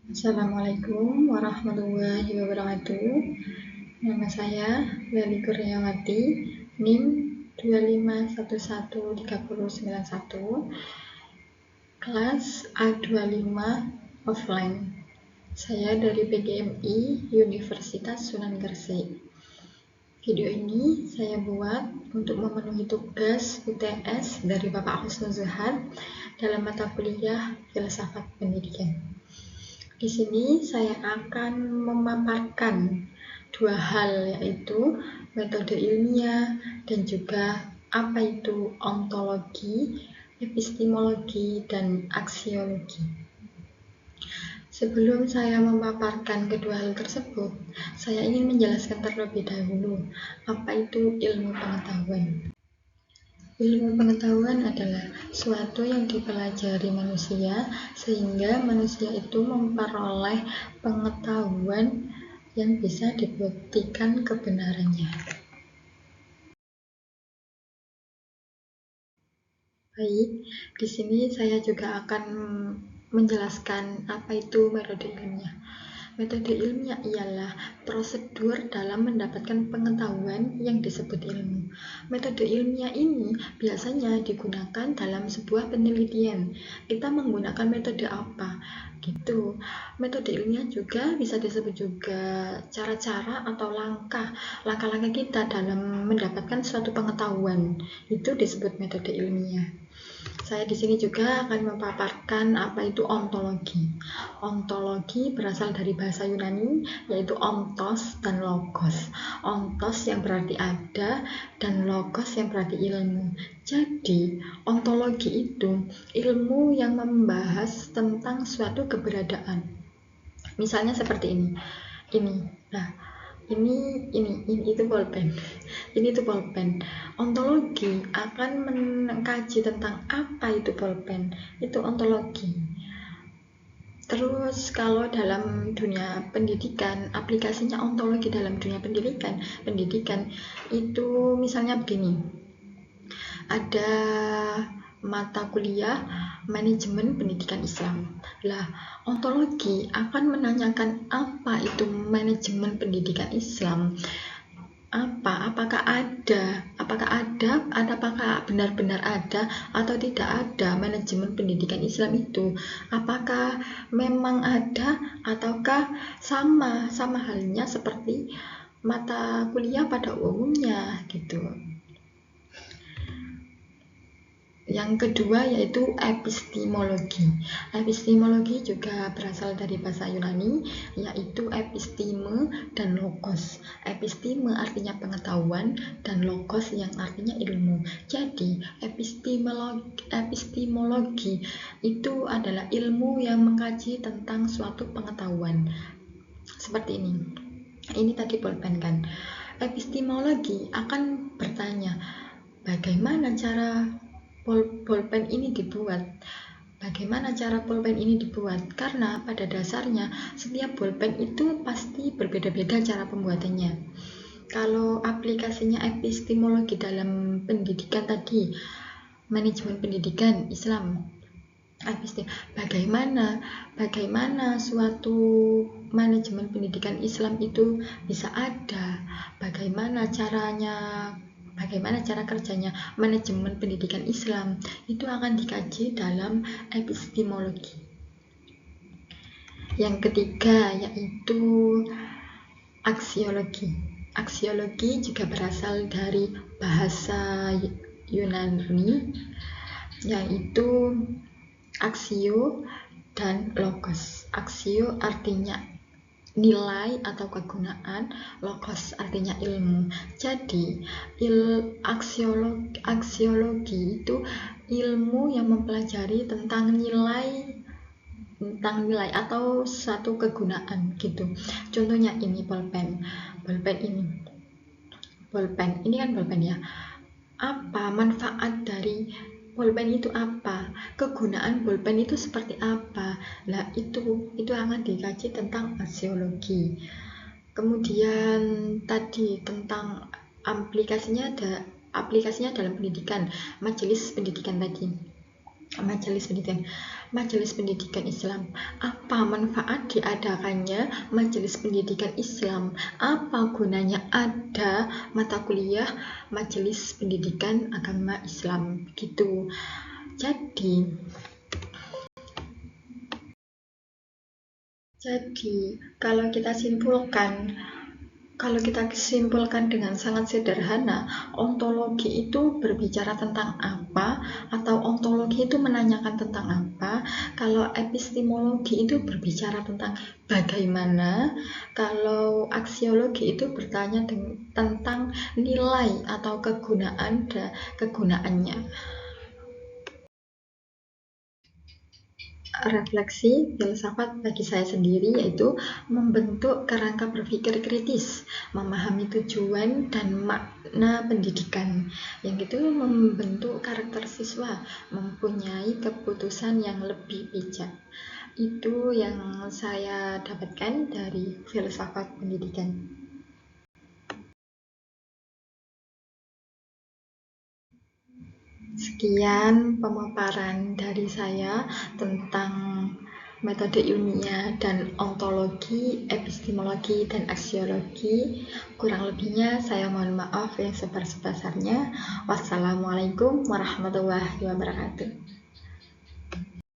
Assalamualaikum warahmatullahi wabarakatuh. Nama saya Leli Kurniawati, NIM 25113091, kelas A25 offline. Saya dari PGMI Universitas Sunan Gresik. Video ini saya buat untuk memenuhi tugas UTS dari Bapak Husnul Zuhad dalam mata kuliah Filsafat Pendidikan. Di sini saya akan memaparkan dua hal, yaitu metode ilmiah dan juga apa itu ontologi, epistemologi, dan aksiologi. Sebelum saya memaparkan kedua hal tersebut, saya ingin menjelaskan terlebih dahulu apa itu ilmu pengetahuan. Ilmu pengetahuan adalah suatu yang dipelajari manusia sehingga manusia itu memperoleh pengetahuan yang bisa dibuktikan kebenarannya. Baik, di sini saya juga akan menjelaskan apa itu metode ilmiah. Metode ilmiah ialah prosedur dalam mendapatkan pengetahuan yang disebut ilmu. Metode ilmiah ini biasanya digunakan dalam sebuah penelitian. Kita menggunakan metode apa? Gitu. Metode ilmiah juga bisa disebut juga cara-cara atau langkah-langkah kita dalam mendapatkan suatu pengetahuan. Itu disebut metode ilmiah. Saya di sini juga akan memaparkan apa itu ontologi. Ontologi berasal dari bahasa Yunani, yaitu ontos dan logos. Ontos yang berarti ada dan logos yang berarti ilmu. Jadi, ontologi itu ilmu yang membahas tentang suatu keberadaan. Misalnya seperti ini. Nah, ini itu pulpen. Ini itu pulpen. Ontologi akan mengkaji tentang apa itu pulpen. Itu ontologi. Terus kalau dalam dunia pendidikan, aplikasinya ontologi dalam dunia pendidikan itu misalnya begini. Ada mata kuliah manajemen pendidikan Islam. Lah, ontologi akan menanyakan apa itu manajemen pendidikan Islam. Apakah benar-benar ada atau tidak ada manajemen pendidikan Islam itu? Apakah memang ada ataukah sama halnya seperti mata kuliah pada umumnya gitu. Yang kedua yaitu epistemologi. Epistemologi juga berasal dari bahasa Yunani, yaitu episteme dan logos. Episteme artinya pengetahuan dan logos yang artinya ilmu. Jadi epistemologi itu adalah ilmu yang mengkaji tentang suatu pengetahuan. Seperti ini. Ini tadi pulpen kan. Epistemologi akan bertanya, bagaimana cara pulpen ini dibuat? Bagaimana cara pulpen ini dibuat? Karena pada dasarnya setiap pulpen itu pasti berbeda-beda cara pembuatannya. Kalau aplikasinya epistemologi dalam pendidikan tadi, manajemen pendidikan Islam, bagaimana suatu manajemen pendidikan Islam itu bisa ada? Bagaimana cara kerjanya manajemen pendidikan Islam? Itu akan dikaji dalam epistemologi. Yang ketiga yaitu aksiologi. Aksiologi juga berasal dari bahasa Yunani, yaitu aksio dan logos. Aksio artinya nilai atau kegunaan, logos artinya ilmu. Jadi aksiologi itu ilmu yang mempelajari tentang nilai atau satu kegunaan gitu. Contohnya ini pulpen ini kan pulpen ya. Apa manfaat dari pulpen itu? Apa kegunaan pulpen itu? Seperti apa? Nah, itu akan dikaji tentang aksiologi. Kemudian tadi tentang aplikasinya dalam pendidikan, majelis pendidikan tadi. Majelis Pendidikan Islam. Apa manfaat diadakannya Majelis Pendidikan Islam? Apa gunanya ada mata kuliah Majelis Pendidikan Agama Islam? Gitu. Jadi, kalau kita simpulkan dengan sangat sederhana, ontologi itu berbicara tentang apa, atau ontologi itu menanyakan tentang apa. Kalau epistemologi itu berbicara tentang bagaimana, kalau aksiologi itu bertanya tentang nilai atau kegunaannya. Refleksi filsafat bagi saya sendiri yaitu membentuk kerangka berpikir kritis, memahami tujuan dan makna pendidikan, yang itu membentuk karakter siswa, mempunyai keputusan yang lebih bijak. Itu yang saya dapatkan dari filsafat pendidikan. Sekian pemaparan dari saya tentang metode ilmiah dan ontologi, epistemologi, dan aksiologi. Kurang lebihnya saya mohon maaf yang sebesar-besarnya. Wassalamualaikum warahmatullahi wabarakatuh.